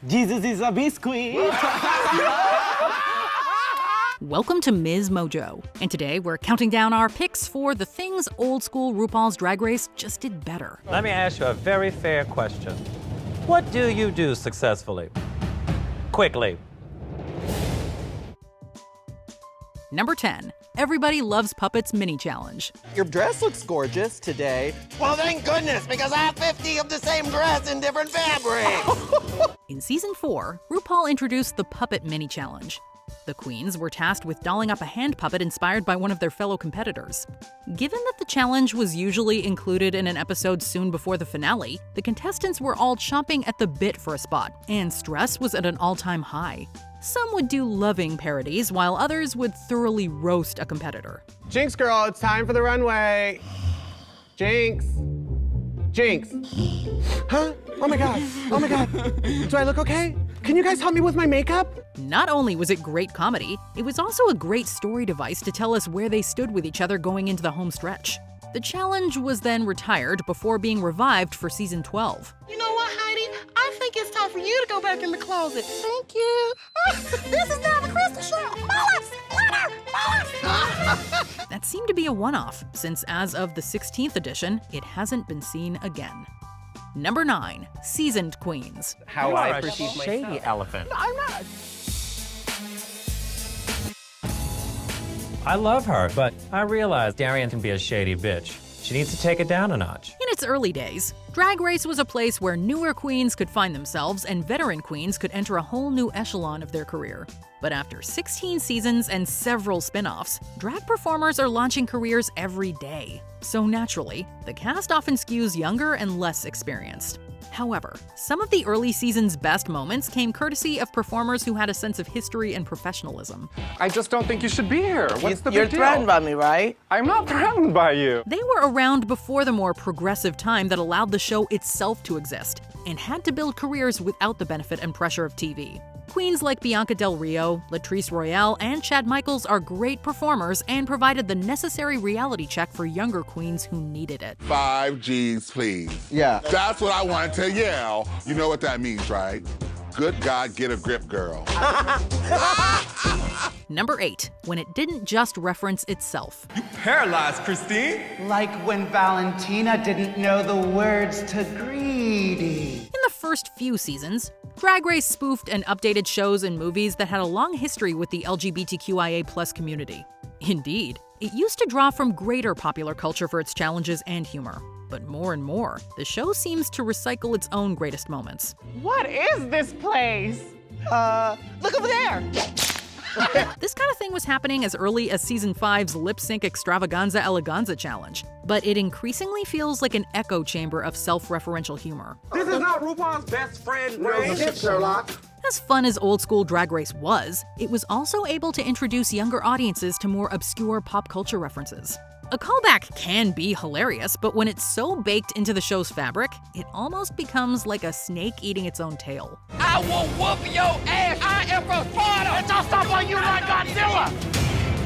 Jesus is a biscuit. Welcome to MsMojo, and today we're counting down our picks for the things old school RuPaul's Drag Race just did better. Let me ask you a very fair question. What do you do successfully? Quickly. Number 10, Everybody Loves Puppets Mini Challenge. Your dress looks gorgeous today. Well, thank goodness, because I have 50 of the same dress in different fabrics. In season 4, RuPaul introduced the Puppet Mini Challenge. The queens were tasked with dolling up a hand puppet inspired by one of their fellow competitors. Given that the challenge was usually included in an episode soon before the finale, the contestants were all chomping at the bit for a spot, and stress was at an all-time high. Some would do loving parodies, while others would thoroughly roast a competitor. Jinx girl, it's time for the runway. Jinx. Jinx. Huh? Oh my god. Oh my god. Do I look okay? Can you guys help me with my makeup? Not only was it great comedy, it was also a great story device to tell us where they stood with each other going into the home stretch. The challenge was then retired before being revived for season 12. You know what, Heidi? I think it's time for you to go back in the closet. Thank you. This is now the Crystal Show. Mullets! Glitter! Mullets! That seemed to be a one-off, since as of the 16th edition, it hasn't been seen again. Number 9, Seasoned Queens. How You I are a perceive shady myself. elephant. I'm not. I love her, but I realize Darian can be a shady bitch. She needs to take it down a notch. In its early days, Drag Race was a place where newer queens could find themselves and veteran queens could enter a whole new echelon of their career. But after 16 seasons and several spin-offs, drag performers are launching careers every day. So naturally, the cast often skews younger and less experienced. However, some of the early season's best moments came courtesy of performers who had a sense of history and professionalism. I just don't think you should be here. What's the You're big deal? threatened by me, right? I'm not threatened by you. They were around before the more progressive time that allowed the show itself to exist, and had to build careers without the benefit and pressure of TV. Queens like Bianca Del Rio, Latrice Royale, and Chad Michaels are great performers and provided the necessary reality check for younger queens who needed it. 5 G's, please. Yeah. That's what I wanted to yell. You know what that means, right? Good God, get a grip, girl. Number 8, when it didn't just reference itself. Paralyzed, Christine. Like when Valentina didn't know the words to greedy. In the first few seasons, Drag Race spoofed and updated shows and movies that had a long history with the LGBTQIA+ community. Indeed, it used to draw from greater popular culture for its challenges and humor. But more and more, the show seems to recycle its own greatest moments. What is this place? Look over there. This kind of thing was happening as early as Season 5's Lip Sync Extravaganza Eleganza challenge, but it increasingly feels like an echo chamber of self-referential humor. This is not RuPaul's best friend, Relationship, Sherlock. As fun as old school Drag Race was, it was also able to introduce younger audiences to more obscure pop culture references. A callback can be hilarious, but when it's so baked into the show's fabric, it almost becomes like a snake eating its own tail. I will whoop your ass. I am from Sparta. And don't stop on you like Godzilla.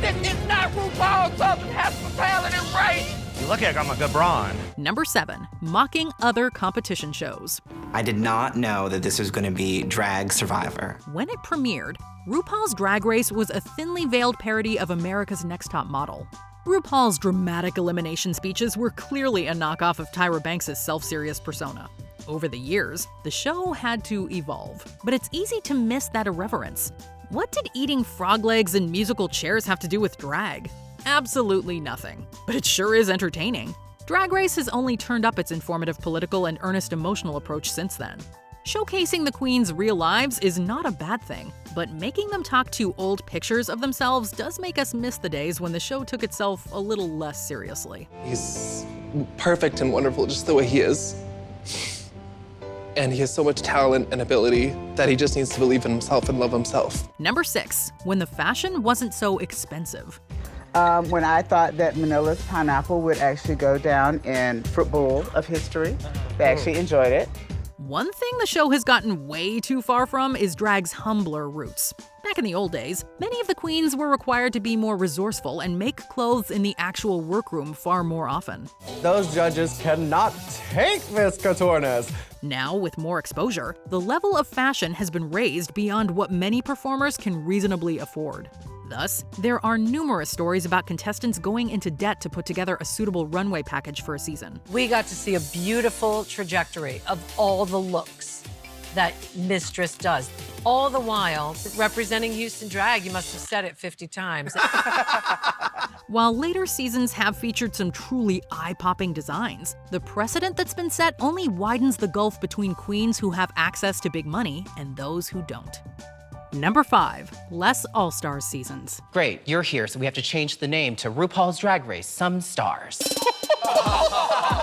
This is not RuPaul's Southern hospitality rate. You look like I'm a good brawn. Number 7, mocking other competition shows. I did not know that this was going to be Drag Survivor. When it premiered, RuPaul's Drag Race was a thinly veiled parody of America's Next Top Model. RuPaul's dramatic elimination speeches were clearly a knockoff of Tyra Banks' self-serious persona. Over the years, the show had to evolve, but it's easy to miss that irreverence. What did eating frog legs and musical chairs have to do with drag? Absolutely nothing, but it sure is entertaining. Drag Race has only turned up its informative political and earnest emotional approach since then. Showcasing the queens' real lives is not a bad thing, but making them talk to old pictures of themselves does make us miss the days when the show took itself a little less seriously. He's perfect and wonderful just the way he is. And he has so much talent and ability that he just needs to believe in himself and love himself. Number 6, when the fashion wasn't so expensive. When I thought that Manila's pineapple would actually go down in Fruit Bowl of history, they actually enjoyed it. One thing the show has gotten way too far from is drag's humbler roots. Back Back in the old days, many of the queens were required to be more resourceful and make clothes in the actual workroom far more often. Those judges cannot take this coutureness. Now, with more exposure, the level of fashion has been raised beyond what many performers can reasonably afford. Thus, there are numerous stories about contestants going into debt to put together a suitable runway package for a season. We got to see a beautiful trajectory of all the looks that Mistress does. All the while, representing Houston drag, you must have said it 50 times. While later seasons have featured some truly eye-popping designs, the precedent that's been set only widens the gulf between queens who have access to big money and those who don't. Number 5, less All-Stars seasons. Great, you're here, so we have to change the name to RuPaul's Drag Race, Some Stars.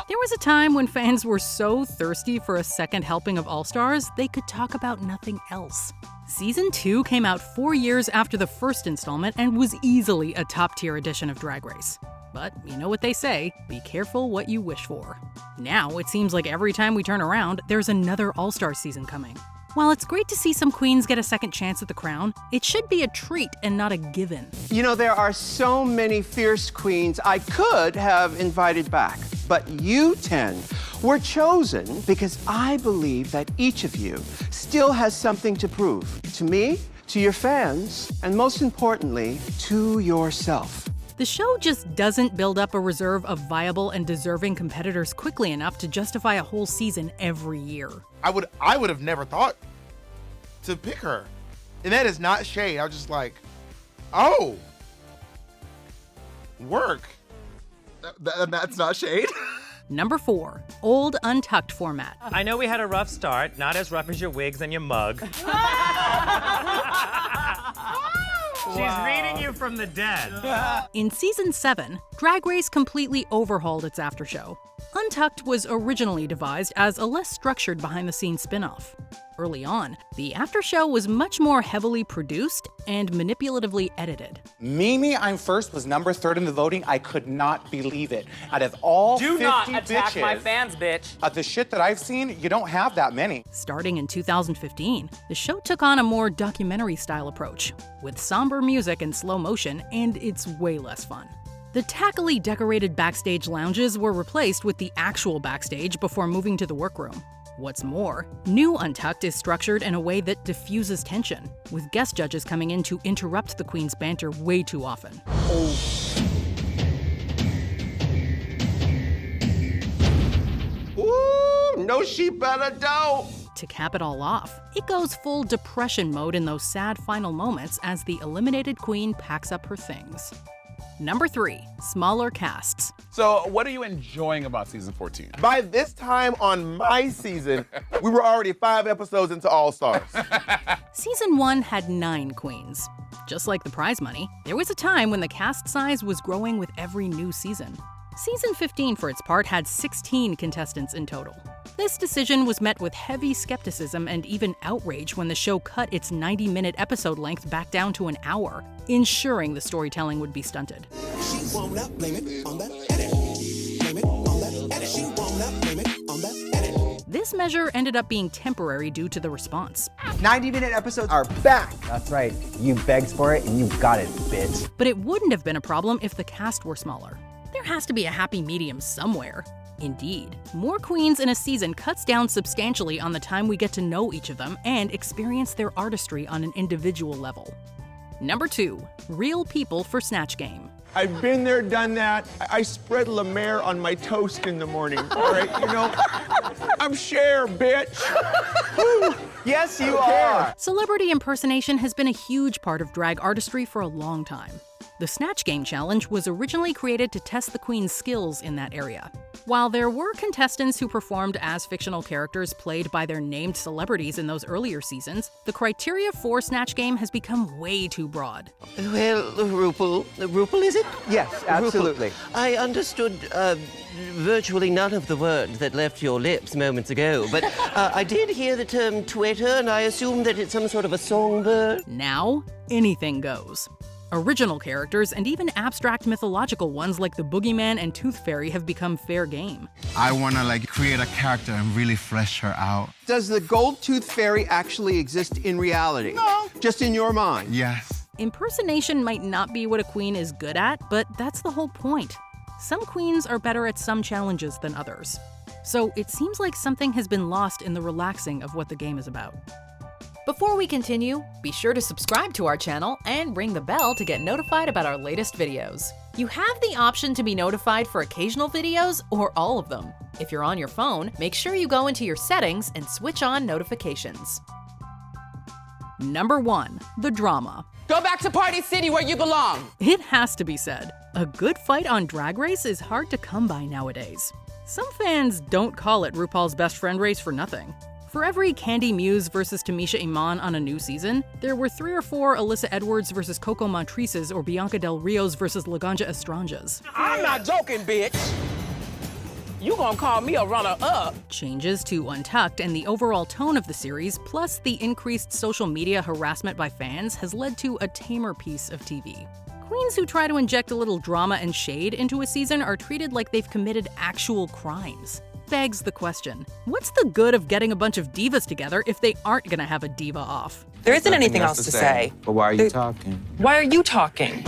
There was a time when fans were so thirsty for a second helping of All-Stars, they could talk about nothing else. Season 2 came out 4 years after the first installment and was easily a top-tier edition of Drag Race. But you know what they say, be careful what you wish for. Now, it seems like every time we turn around, there's another All-Star season coming. While it's great to see some queens get a second chance at the crown, it should be a treat and not a given. You know, there are so many fierce queens I could have invited back, but you 10 were chosen because I believe that each of you still has something to prove. To me, to your fans, and most importantly, to yourself. The show just doesn't build up a reserve of viable and deserving competitors quickly enough to justify a whole season every year. I would have never thought to pick her. And that is not shade. I was just like, oh, work. That's not shade. Number 4, old Untucked format. I know we had a rough start, not as rough as your wigs and your mug. She's reading you from the dead. In season 7, Drag Race completely overhauled its aftershow. Untucked was originally devised as a less structured behind-the-scenes spin-off. Early on, the aftershow was much more heavily produced and manipulatively edited. Mimi, I'm First was number 3rd in the voting. I could not believe it. Out of all 50 not attack bitches, my fans, bitch. Of the shit that I've seen, you don't have that many. Starting in 2015, the show took on a more documentary-style approach, with somber music and slow motion, and it's way less fun. The tackily decorated backstage lounges were replaced with the actual backstage before moving to the workroom. What's more, new Untucked is structured in a way that diffuses tension, with guest judges coming in to interrupt the queen's banter way too often. Ooh, no she better don't. To cap it all off, it goes full depression mode in those sad final moments as the eliminated queen packs up her things. Number 3, smaller casts. So, what are you enjoying about season 14? By this time on my season, we were already 5 episodes into All Stars. Season 1 had 9 queens. Just like the prize money, there was a time when the cast size was growing with every new season. Season 15, for its part, had 16 contestants in total. This decision was met with heavy skepticism and even outrage when the show cut its 90-minute episode length back down to an hour, ensuring the storytelling would be stunted. This measure ended up being temporary due to the response. 90-minute episodes are back. That's right. You begged for it and you got it, bitch. But it wouldn't have been a problem if the cast were smaller. There has to be a happy medium somewhere. Indeed, more queens in a season cuts down substantially on the time we get to know each of them and experience their artistry on an individual level. Number 2, real people for Snatch Game. I've been there, done that. I spread La Mer on my toast in the morning, all right? You know, I'm Cher, bitch. Yes, you are. Celebrity impersonation has been a huge part of drag artistry for a long time. The Snatch Game challenge was originally created to test the queen's skills in that area. While there were contestants who performed as fictional characters played by their named celebrities in those earlier seasons, the criteria for Snatch Game has become way too broad. Well, RuPaul is it? Yes, absolutely. RuPaul. I understood virtually none of the words that left your lips moments ago, but I did hear the term Twitter, and I assume that it's some sort of a songbird. Now, anything goes. Original characters and even abstract mythological ones like the Boogeyman and Tooth Fairy have become fair game. I want to create a character and really flesh her out. Does the gold tooth fairy actually exist in reality? No, Just in your mind. Yes. Impersonation might not be what a queen is good at, but that's the whole point. Some queens are better at some challenges than others. So it seems like something has been lost in the relaxing of what the game is about. Before we continue, be sure to subscribe to our channel and ring the bell to get notified about our latest videos. You have the option to be notified for occasional videos or all of them. If you're on your phone, make sure you go into your settings and switch on notifications. Number 1, the drama. Go back to Party City where you belong. It has to be said, a good fight on Drag Race is hard to come by nowadays. Some fans don't call it RuPaul's Best Friend Race for nothing. For every Candy Muse versus Tamisha Iman on a new season, there were 3 or 4 Alyssa Edwards versus Coco Montreses or Bianca Del Rios versus Laganja Estranjas. I'm not joking, bitch. You gonna call me a runner-up. Changes to Untucked and the overall tone of the series, plus the increased social media harassment by fans, has led to a tamer piece of TV. Queens who try to inject a little drama and shade into a season are treated like they've committed actual crimes. Begs the question, what's the good of getting a bunch of divas together if they aren't gonna have a diva off? There isn't anything else to say. But why are you talking? Why are you talking?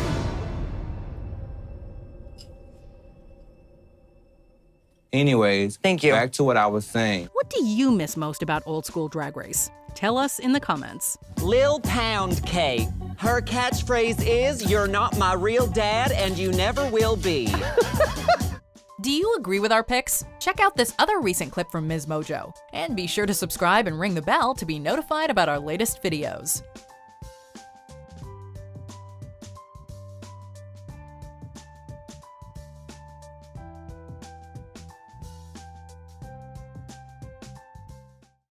Anyways, thank you. Back to what I was saying. What do you miss most about old school Drag Race? Tell us in the comments. Lil Pound Cake. Her catchphrase is, "You're not my real dad and you never will be." Do you agree with our picks? Check out this other recent clip from MsMojo. And be sure to subscribe and ring the bell to be notified about our latest videos.